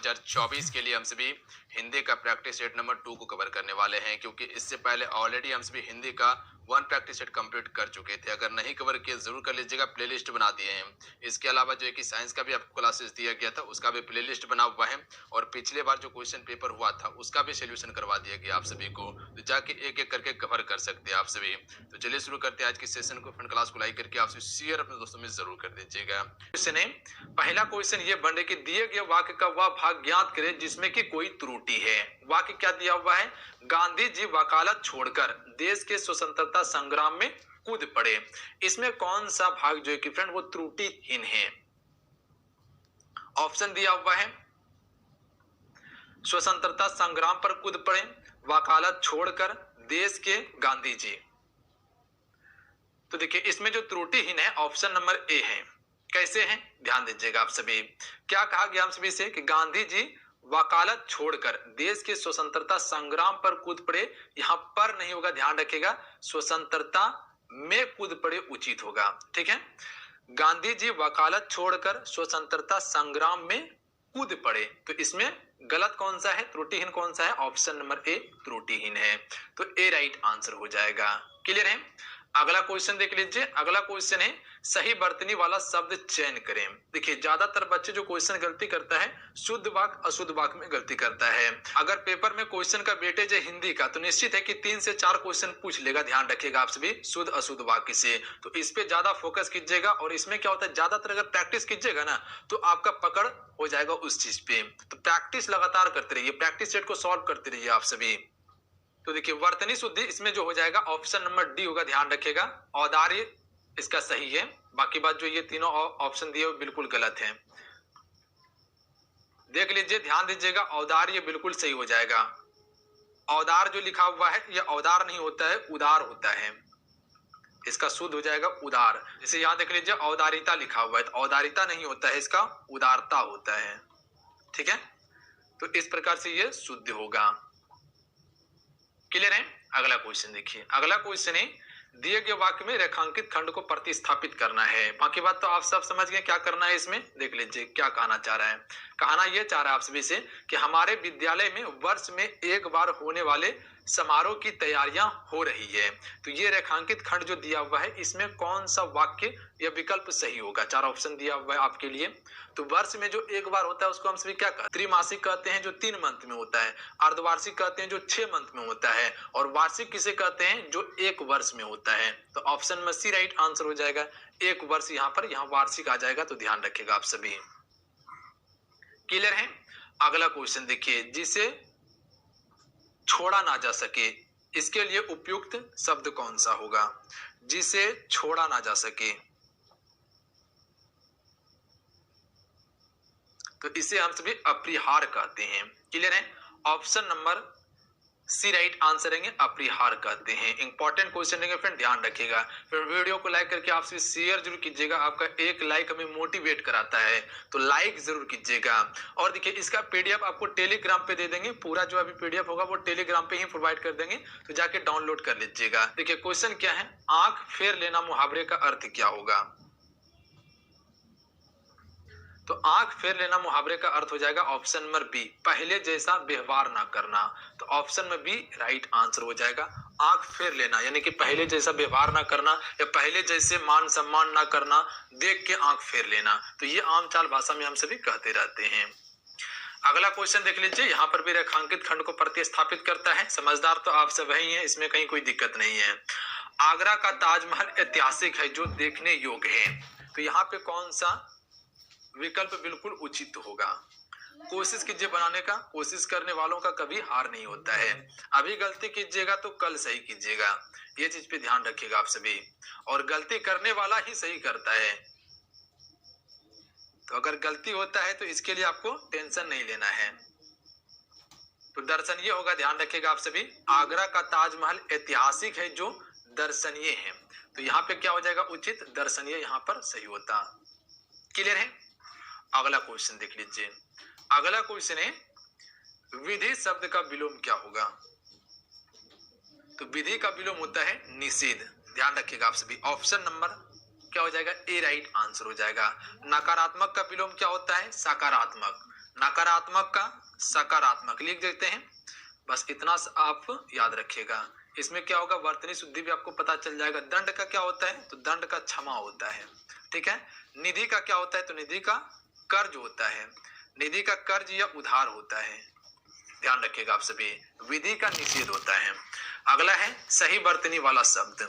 2024 के लिए हम सभी हिंदी का प्रैक्टिस सेट नंबर 2 को कवर करने वाले हैं, क्योंकि इससे पहले ऑलरेडी हम सभी हिंदी का 1 प्रैक्टिस सेट कंप्लीट कर चुके थे। अगर नहीं कवर किए जरूर कर लीजिएगा, प्लेलिस्ट बना दिए हैं। इसके अलावा जो है कि साइंस का भी आपको क्लासेस दिया गया था, उसका भी प्लेलिस्ट बना हुआ है, और पिछले बार जो क्वेश्चन पेपर हुआ था उसका भी सोल्यूशन करवा दिया गया आप सभी को, तो जाके एक एक करके कवर कर सकते हैं आप सभी। तो चलिए शुरू करते हैं आज की सेशन को। फ्रेंड क्लास को लाइक करके आप शेयर अपने दोस्तों में जरूर कर दीजिएगा। क्वेश्चन है, पहला क्वेश्चन ये बन कि दिए गए वाक्य का वह भाग ज्ञात करें जिसमें कि कोई त्रुटि है। वाक्य क्या दिया हुआ है? गांधी जी वकालत छोड़कर देश के स्वतंत्रता संग्राम में कूद पड़े। इसमें कौन सा भाग जो है कि फ्रेंड वो त्रुटिहीन है? ऑप्शन दिया हुआ है, स्वतंत्रता संग्राम पर कूद पड़े, वकालत छोड़कर, देश के गांधी जी। तो देखिए इसमें जो त्रुटिहीन है ऑप्शन नंबर ए है। कैसे हैं ध्यान दीजिएगा आप सभी। क्या कहा गया हम सभी से कि गांधी जी वकालत छोड़कर देश के स्वतंत्रता संग्राम पर कूद पड़े। यहां पर नहीं होगा, ध्यान रखिएगा, स्वतंत्रता में कूद पड़े उचित होगा। ठीक है, गांधी जी वकालत छोड़कर स्वतंत्रता संग्राम में कूद पड़े, तो इसमें गलत कौन सा है, त्रुटिहीन कौन सा है? ऑप्शन नंबर ए त्रुटिहीन है, तो ए राइट आंसर हो जाएगा। क्लियर है? अगला क्वेश्चन देख लीजिए। अगला क्वेश्चन है, सही वर्तनी वाला शब्द चयन करें। देखिए ज्यादातर बच्चे जो क्वेश्चन गलती करता है, शुद्ध वाक्य अशुद्ध वाक्य में गलती करता है। अगर पेपर में क्वेश्चन का वेटेज है हिंदी का, तो निश्चित है कि 3 से 4 क्वेश्चन पूछ लेगा। ध्यान रखिएगा आप सभी, शुद्ध अशुद्ध वाक्य से, तो इस पे ज्यादा फोकस कीजिएगा। और इसमें क्या होता है, ज्यादातर अगर प्रैक्टिस कीजिएगा ना तो आपका पकड़ हो जाएगा उस चीज पे। तो प्रैक्टिस लगातार करते रहिए, प्रैक्टिस सेट को सॉल्व करते रहिए आप सभी। तो देखिए वर्तनी शुद्धि इसमें जो हो जाएगा ऑप्शन नंबर डी होगा। ध्यान रखिएगा, औदार्य इसका सही है। बाकी बात जो ये तीनों ऑप्शन दिए बिल्कुल गलत हैं। देख लीजिए, ध्यान दीजिएगा, औदार्य बिल्कुल सही हो जाएगा। औदार जो लिखा हुआ है ये औदार नहीं होता है, उदार होता है। इसका शुद्ध हो जाएगा उदार। जैसे यहां देख लीजिए औदारिता लिखा हुआ है, तो औदारिता नहीं होता है, इसका उदारता होता है। ठीक है, तो इस प्रकार से ये शुद्ध होगा। क्लियर है? अगला क्वेश्चन देखिए। अगला क्वेश्चन है, दिए गए वाक्य में रेखांकित खंड को प्रतिस्थापित करना है। बाकी बात तो आप सब समझ गए क्या करना है इसमें। देख लीजिए क्या कहना चाह रहा है। कहना यह चाह रहा है आप सभी से कि हमारे विद्यालय में वर्ष में एक बार होने वाले समारोह की तैयारियां हो रही है। तो ये रेखांकित खंड जो दिया हुआ है, इसमें कौन सा वाक्य या विकल्प सही होगा? 4 ऑप्शन दिया हुआ है आपके लिए। तो वर्ष में जो एक बार होता है उसको हम सभी क्या कहते हैं? त्रिमासिक कहते हैं, जो 3 मंथ में होता है। अर्धवार्षिक कहते हैं, जो 6 मंथ में होता है। और वार्षिक किसे कहते हैं? जो 1 वर्ष में होता है। तो ऑप्शन में सी राइट आंसर हो जाएगा। 1 वर्ष यहाँ पर, यहाँ वार्षिक आ जाएगा, तो ध्यान रखिएगा आप सभी। क्लियर है? अगला क्वेश्चन देखिए, जिसे छोड़ा ना जा सके, इसके लिए उपयुक्त शब्द कौन सा होगा? जिसे छोड़ा ना जा सके, तो इसे हम सभी अपरिहार कहते हैं। क्लियर है? Option number C right answer रहेंगे, अपरिहार कहते हैं। इंपॉर्टेंट क्वेश्चन रहेंगे फ्रेंड, ध्यान रखिएगा। फिर वीडियो को लाइक करके आप सभी शेयर जरूर कीजिएगा। आपका एक लाइक हमें मोटिवेट कराता है, तो लाइक जरूर कीजिएगा। और देखिए इसका पीडीएफ आपको टेलीग्राम पे दे देंगे। पूरा जो अभी पीडीएफ होगा वो टेलीग्राम पे ही प्रोवाइड कर देंगे, तो जाके डाउनलोड कर लीजिएगा। देखिए क्वेश्चन क्या है, आंख फेर लेना मुहावरे का अर्थ क्या होगा? तो आंख फेर लेना मुहावरे का अर्थ हो जाएगा ऑप्शन नंबर बी, पहले जैसा व्यवहार ना करना। तो ऑप्शन में बी राइट आंसर हो जाएगा। आंख फेर लेना यानी कि पहले जैसा व्यवहार ना करना, या पहले जैसे मान सम्मान ना करना, देख के आंख फेर लेना। तो ये आम चाल भाषा में हम सभी कहते रहते हैं। अगला क्वेश्चन देख लीजिए, यहाँ पर भी रेखांकित खंड को प्रतिस्थापित करता है। समझदार तो आप सब ही हैं, इसमें कहीं कोई दिक्कत नहीं है। आगरा का ताजमहल ऐतिहासिक है जो देखने योग्य है। तो यहाँ पे कौन सा विकल्प बिल्कुल उचित होगा? कोशिश कीजिए बनाने का, कोशिश करने वालों का कभी हार नहीं होता है। अभी गलती कीजिएगा तो कल सही कीजिएगा, ये चीज पे ध्यान रखिएगा आप सभी। और गलती करने वाला ही सही करता है, तो अगर गलती होता है तो इसके लिए आपको टेंशन नहीं लेना है। तो दर्शनीय होगा, ध्यान रखिएगा आप सभी। आगरा का ताजमहल ऐतिहासिक है जो दर्शनीय है, तो यहाँ पे क्या हो जाएगा उचित? दर्शनीय यहाँ पर सही होता। क्लियर है? अगला क्वेश्चन देख लीजिए। अगला क्वेश्चन है, विधि शब्द का विलोम क्या होगा? तो विधि का विलोम होता है निषेध। ध्यान रखिएगा आप सभी। ऑप्शन नंबर क्या हो जाएगा? ए राइट आंसर हो जाएगा। नकारात्मक का विलोम क्या होता है? सकारात्मक। नकारात्मक का सकारात्मक लिख देते हैं। बस इतना आप याद रखिएगा। इसमें क्या होगा, वर्तनी शुद्धि भी आपको पता चल जाएगा। दंड का क्या होता है, तो दंड का क्षमा होता है, ठीक है। निधि का क्या होता है, तो निधि का कर्ज होता है। निधि का कर्ज या उधार होता है, ध्यान रखिएगा आप सभी। विधि का निषेध होता है। अगला है सही वर्तनी वाला शब्द।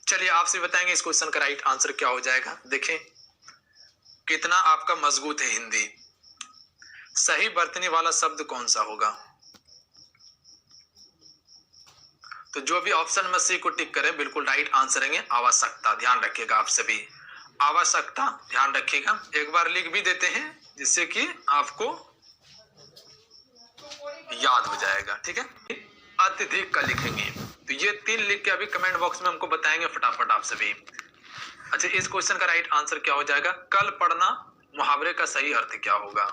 चलिए आपसे बताएंगे इस क्वेश्चन का राइट आंसर क्या हो जाएगा। देखें कितना आपका मजबूत है हिंदी। सही वर्तनी वाला शब्द कौन सा होगा, तो जो भी ऑप्शन में सी को टिक करें बिल्कुल राइट आंसर रहेंगे। आवश्यकता, ध्यान रखिएगा आप सभी, आवश्यकता ध्यान रखिएगा। एक बार लिख भी देते हैं जिससे कि आपको याद हो जाएगा, ठीक है। अत्यधिक का लिखेंगे, तो ये 3 लिख के अभी कमेंट बॉक्स में हमको बताएंगे फटाफट आप सभी। अच्छा, इस क्वेश्चन का राइट आंसर क्या हो जाएगा, कल पढ़ना मुहावरे का सही अर्थ क्या होगा।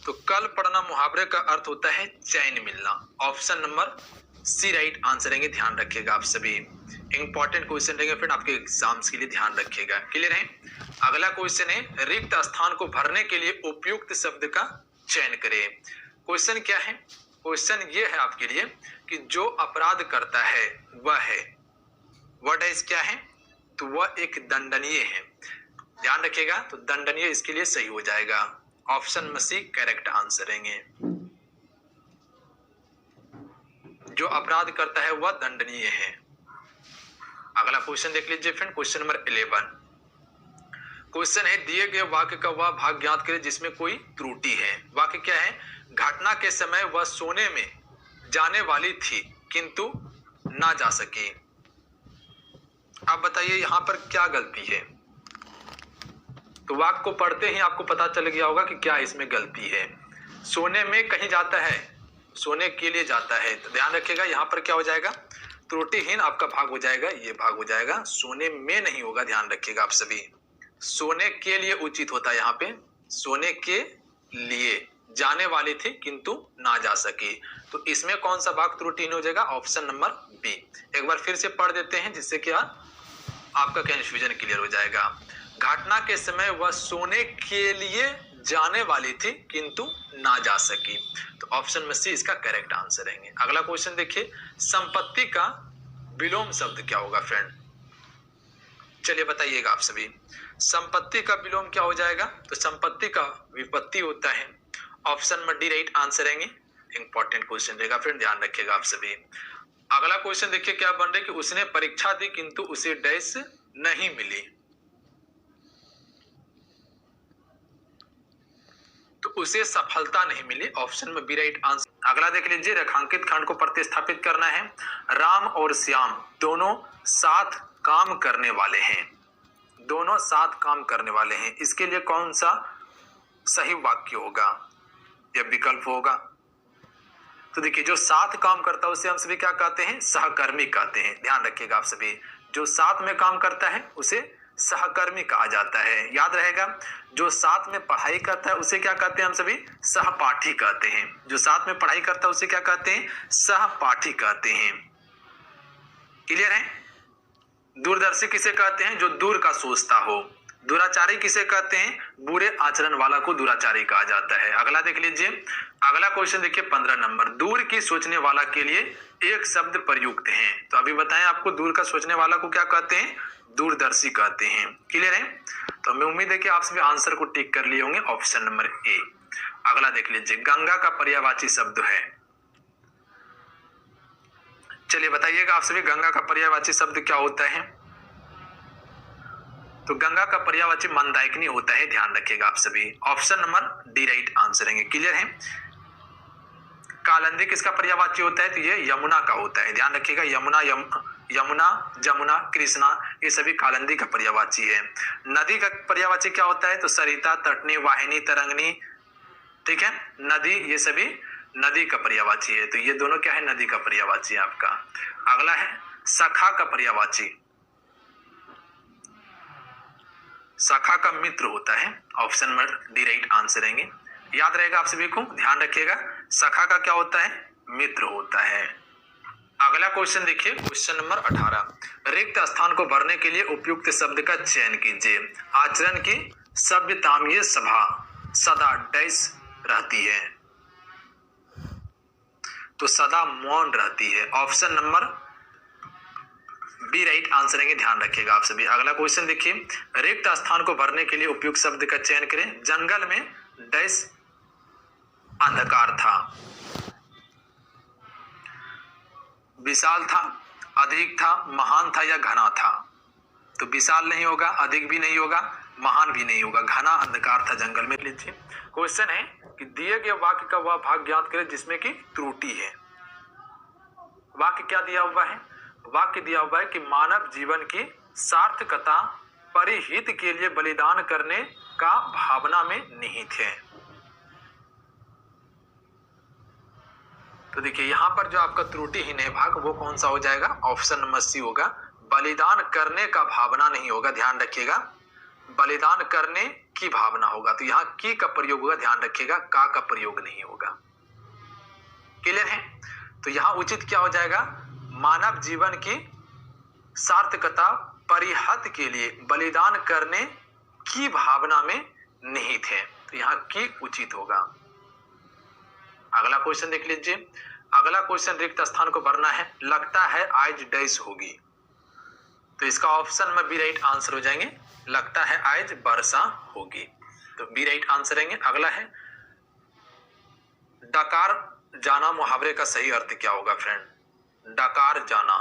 तो कल पढ़ना मुहावरे का अर्थ होता है चैन मिलना। Option number C right answer रहेंगे, ध्यान रखिएगा आप सभी। इंपॉर्टेंट क्वेश्चन रहेंगे फ्रेंड आपके एग्जाम्स के लिए, ध्यान रखिएगा। क्लियर है। अगला क्वेश्चन है रिक्त स्थान को भरने के लिए उपयुक्त शब्द का चयन करें। क्वेश्चन क्या है, क्वेश्चन ये है आपके लिए कि जो अपराध करता है वह है, वर्ड है क्या है, तो वह एक दंडनीय है, ध्यान रखिएगा। तो दंडनीय इसके लिए सही हो जाएगा। ऑप्शन में सी करेक्ट आंसर रहेंगे। जो अपराध करता है वह दंडनीय है। अगला क्वेश्चन देख लीजिए फ्रेंड, क्वेश्चन नंबर 11। क्वेश्चन है दिए गए वाक्य का वह भाग ज्ञात करें जिसमें कोई त्रुटि है। वाक्य क्या है, घटना के समय वह सोने में जाने वाली थी किंतु ना जा सकी। आप बताइए यहां पर क्या गलती है। तो वाक्य को पढ़ते ही आपको पता चल गया होगा कि क्या इसमें गलती है। सोने में कहीं जाता है, सोने के लिए जाता है, तो ध्यान रखिएगा यहाँ पर क्या हो जाएगा, त्रुटिहीन आपका भाग हो जाएगा, ये भाग हो जाएगा, सोने में नहीं होगा, ध्यान रखिएगा आप सभी। सोने के लिए उचित होता है यहाँ पे, सोने के लिए जाने वाली थी किंतु ना जा सकी। तो इसमें कौन सा भाग त्रुटिहीन हो जाएगा, ऑप्शन नंबर बी। एक बार फिर से पढ़ देते हैं जिससे कि आपका कंफ्यूजन क्लियर हो जाएगा। घटना के समय वह सोने के लिए जाने वाली थी किंतु ना जा सकी। तो ऑप्शन में सी इसका करेक्ट आंसर रहेंगे। अगला क्वेश्चन देखिए, संपत्ति का विलोम शब्द क्या होगा फ्रेंड। चलिए बताइएगा आप सभी, संपत्ति का विलोम क्या हो जाएगा। तो संपत्ति का विपत्ति होता है। ऑप्शन में डी राइट आंसर रहेंगे। इंपॉर्टेंट क्वेश्चन रहेगा फ्रेंड, ध्यान रखिएगा आप सभी। अगला क्वेश्चन देखिए क्या बन रहा है कि उसने परीक्षा दी किंतु उसे डैश नहीं मिली। तो उसे सफलता नहीं मिली। ऑप्शन में बी राइट आंसर। अगला देख लीजिए, रेखांकित खंड को प्रतिस्थापित करना है। राम और श्याम दोनों साथ काम करने वाले हैं, दोनों साथ काम करने वाले हैं। इसके लिए कौन सा सही वाक्य होगा या विकल्प होगा। तो देखिए जो साथ काम करता है उसे हम सभी क्या कहते हैं, सहकर्मी कहते हैं। ध्यान रखिएगा आप सभी, जो साथ में काम करता है उसे सहकर्मी कहा जाता है, याद रहेगा। जो साथ में पढ़ाई करता है उसे क्या कहते हैं हम सभी, सहपाठी कहते हैं। जो साथ में पढ़ाई करता है उसे क्या कहते हैं, सहपाठी कहते हैं। क्लियर है। दूरदर्शी किसे कहते हैं, जो दूर का सोचता हो। दुराचारी किसे कहते हैं, बुरे आचरण वाला को दुराचारी कहा जाता है। अगला देख लीजिए, अगला क्वेश्चन देखिए 15 नंबर, दूर की सोचने वाला के लिए एक शब्द प्रयुक्त है। तो अभी बताएं आपको दूर का सोचने वाला को क्या कहते हैं, दूरदर्शी कहते हैं। क्लियर है। तो हमें उम्मीद है कि आप सभी आंसर को टिक कर लिए होंगे, ऑप्शन नंबर ए। अगला देख लीजिए, गंगा का पर्यायवाची शब्द है। चलिए बताइएगा आप सभी, गंगा का पर्यायवाची शब्द क्या होता है। तो गंगा का पर्यायवाची मंदाकिनी होता है, ध्यान रखिएगा आप सभी। Option number D right answer रहेंगे। क्लियर है। कालिंदी किसका पर्यायवाची होता है, तो ये यमुना का होता है, ध्यान रखिएगा। यमुना, जमुना, कृष्णा, ये सभी कालिंदी का पर्यायवाची है। नदी का पर्यायवाची क्या होता है, तो सरिता, तटनी, वाहिनी, तरंगनी, ठीक है। नदी, ये सभी नदी का पर्यायवाची है। तो ये दोनों क्या है, नदी का पर्यायवाची है आपका। अगला है सखा का पर्यायवाची, सखा का मित्र होता है। Option number D right answer रहेंगे। याद रहेगा आप सभी को, ध्यान रखिएगा। सखा का क्या होता है, मित्र होता है। अगला क्वेश्चन देखिए, क्वेश्चन नंबर 18, रिक्त स्थान को भरने के लिए उपयुक्त शब्द का चयन कीजिए। आचरण की सभ्यतामीय सभा सदा डैश रहती है, तो सदा मौन रहती है। Option number B right answer है, ध्यान रखिएगा आप सभी। अगला क्वेश्चन देखिए, रिक्त स्थान को भरने के लिए उपयुक्त शब्द का चयन करें। जंगल में डैश अंधकार था, विशाल था, अधिक था, महान था या घना था। तो विशाल नहीं होगा, अधिक भी नहीं होगा, महान भी नहीं होगा, घना अंधकार था जंगल में। लीजिए क्वेश्चन है कि दिए गए वाक्य का वह भाग ज्ञात करें जिसमें कि त्रुटि है। वाक्य क्या दिया हुआ है? वाक्य दिया हुआ है कि मानव जीवन की सार्थकता परिहित के लिए बलिदान करने का भावना में निहित है। तो देखिए यहां पर जो आपका त्रुटिहीन है भाग वो कौन सा हो जाएगा? ऑप्शन नंबर सी होगा। बलिदान करने का भावना नहीं होगा, ध्यान रखिएगा, बलिदान करने की भावना होगा। तो यहाँ की का प्रयोग होगा, ध्यान रखिएगा, का प्रयोग नहीं होगा। क्लियर है? तो यहाँ उचित क्या हो जाएगा? मानव जीवन की सार्थकता परिहत के लिए बलिदान करने की भावना में निहित है, तो यहाँ की उचित होगा। अगला क्वेश्चन देख लीजिए। अगला क्वेश्चन रिक्त स्थान को भरना है। लगता है आज डैश होगी, तो इसका ऑप्शन में बी राइट आंसर हो जाएंगे। लगता है आज वर्षा होगी, तो बी राइट आंसर रहेंगे। अगला है डकार जाना मुहावरे का सही अर्थ क्या होगा फ्रेंड? डकार जाना,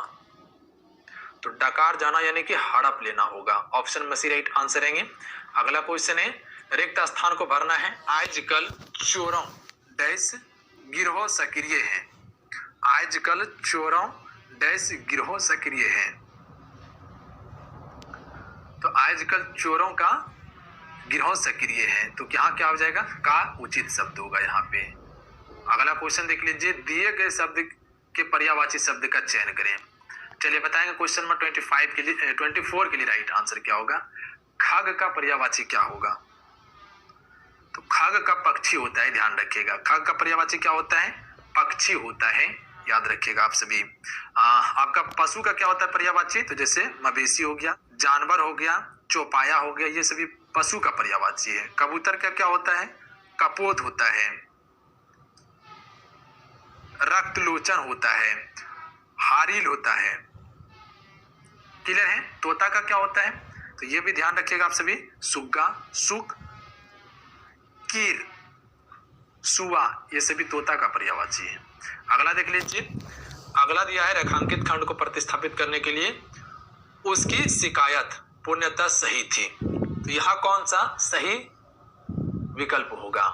तो डकार जाना यानी कि हड़प लेना होगा। ऑप्शन में सी राइट आंसर रहेंगे। अगला क्वेश्चन है रिक्त स्थान को भरना है। आजकल चोरों डैश गिरोह सक्रिय है। आजकल चोरों डैश गिरोह सक्रिय है, तो आजकल चोरों का गिरोह सक्रिय है, तो यहाँ क्या हो जाएगा? का उचित शब्द होगा यहाँ पे। अगला क्वेश्चन देख लीजिए। दिए गए शब्द के पर्यायवाची शब्द का चयन करें। चलिए बताएंगे क्वेश्चन नंबर 24 के लिए राइट आंसर क्या होगा? खग का पर्यायवाची क्या होगा? तो खग का पक्षी होता है, ध्यान रखिएगा। खग का पर्यायवाची क्या होता है? पक्षी होता है, याद रखिएगा आप सभी। आपका पशु का क्या होता है पर्यायवाची? तो जैसे मवेशी हो गया, जानवर हो गया, चौपाया हो गया, ये सभी पशु का पर्यायवाची है। कबूतर का क्या होता है? कपोत होता है, रक्तलोचन होता है, हारिल होता है। क्लियर है? तोता का क्या होता है? तो ये भी ध्यान रखिएगा आप सभी। सुग्गा, सुक, कीर, सुआ, ये सभी तोता का पर्यायवाची है। अगला देख लीजिए। अगला दिया है रेखांकित खंड को प्रतिस्थापित करने के लिए उसकी शिकायत पूर्णतः सही थी, तो यहाँ कौन सा सही विकल्प होगा?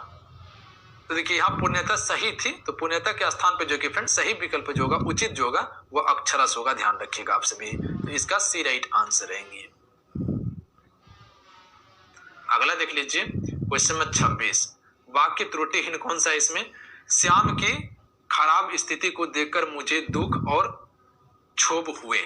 तो देखिए यहाँ पूर्णतः सही थी, तो पूर्णतः के स्थान पे जो कि फ्रेंड सही विकल्प जो होगा, उचित जो होगा वो अक्षरस होगा, ध्यान रखिएगा आप सभी। तो इसका सी राइट आंसर रहेंगे। अगला देख लीजिए क्वेश्चन नंबर 26। वाक्य त्रुटिहीन कौन सा है इसमें? श्याम की खराब स्थिति को देखकर मुझे दुख और क्षोभ हुए,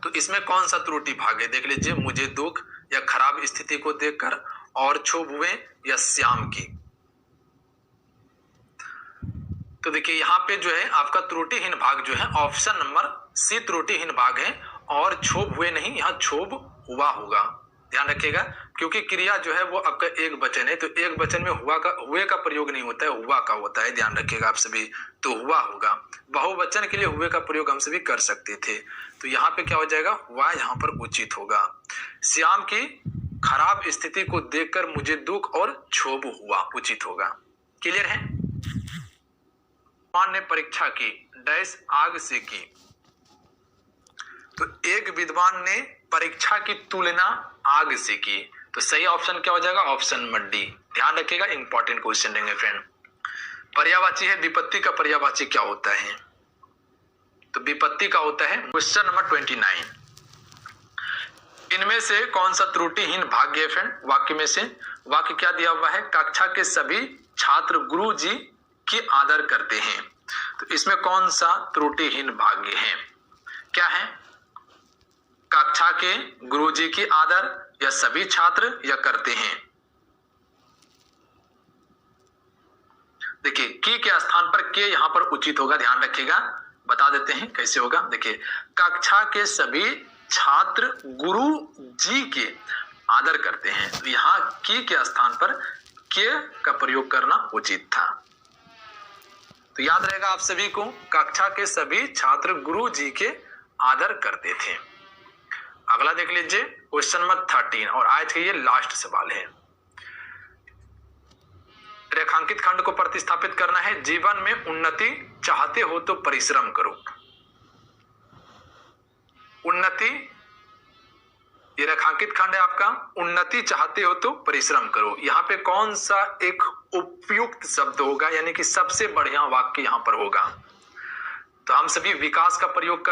तो इसमें कौन सा त्रुटि भाग है? देख लीजिए, मुझे दुख या खराब स्थिति को देखकर और क्षोभ हुए या श्याम की। तो देखिए यहाँ पे जो है आपका त्रुटिहीन भाग जो है ऑप्शन नंबर सी त्रुटिहीन भाग है, और क्षोभ हुए नहीं, यहाँ क्षोभ हुआ होगा, ध्यान रखिएगा। क्योंकि क्रिया जो है वो आपका एक वचन है, तो एक वचन में हुए का प्रयोग नहीं होता है, हुआ का होता है, ध्यान रखिएगा आप सभी। तो हुआ होगा। बहुवचन के लिए हुए का प्रयोग हम सभी कर सकते थे, तो यहाँ पे क्या हो जाएगा? हुआ यहाँ पर उचित होगा। श्याम की खराब स्थिति को देखकर मुझे दुख और क्षोभ हुआ, उचित होगा। क्लियर है? विद्वान ने परीक्षा की डैश आग से की, तो एक विद्वान ने परीक्षा की तुलना आग से की, तो सही ऑप्शन क्या हो जाएगा? Option number D. ध्यान रखिएगा, इंपॉर्टेंट क्वेश्चन लेंगे फ्रेंड। पर्यायवाची है, विपत्ति का पर्यायवाची क्या होता है? तो विपत्ति का होता है क्वेश्चन नंबर 29। इनमें से कौन सा त्रुटिहीन भाग्य है फ्रेंड? वाक्य में से वाक्य क्या दिया हुआ है? कक्षा के सभी छात्र गुरु जी की आदर करते हैं, तो इसमें कौन सा त्रुटिहीन भाग्य है? क्या है? कक्षा के गुरुजी की आदर, या सभी छात्र, या करते हैं। देखिए की के स्थान पर के यहां पर उचित होगा, ध्यान रखिएगा। बता देते हैं कैसे होगा। देखिए कक्षा के सभी छात्र गुरु जी के आदर करते हैं। तो यहाँ के स्थान पर के का प्रयोग करना उचित था। तो याद रहेगा आप सभी को, कक्षा के सभी छात्र गुरु जी के आदर करते थे। अगला देख लीजिए क्वेश्चन नंबर 13 और आज का ये लास्ट सवाल है। रेखांकित खंड को प्रतिस्थापित करना है। जीवन में उन्नति चाहते हो तो परिश्रम करो। उन्नति, ये रेखांकित खंड है आपका। उन्नति चाहते हो तो परिश्रम करो। यहाँ पे कौन सा एक उपयुक्त शब्द होगा, यानी कि सबसे बढ़िया वाक्य यहाँ पर होगा। तो हम सभी विकास का प्रयोग कर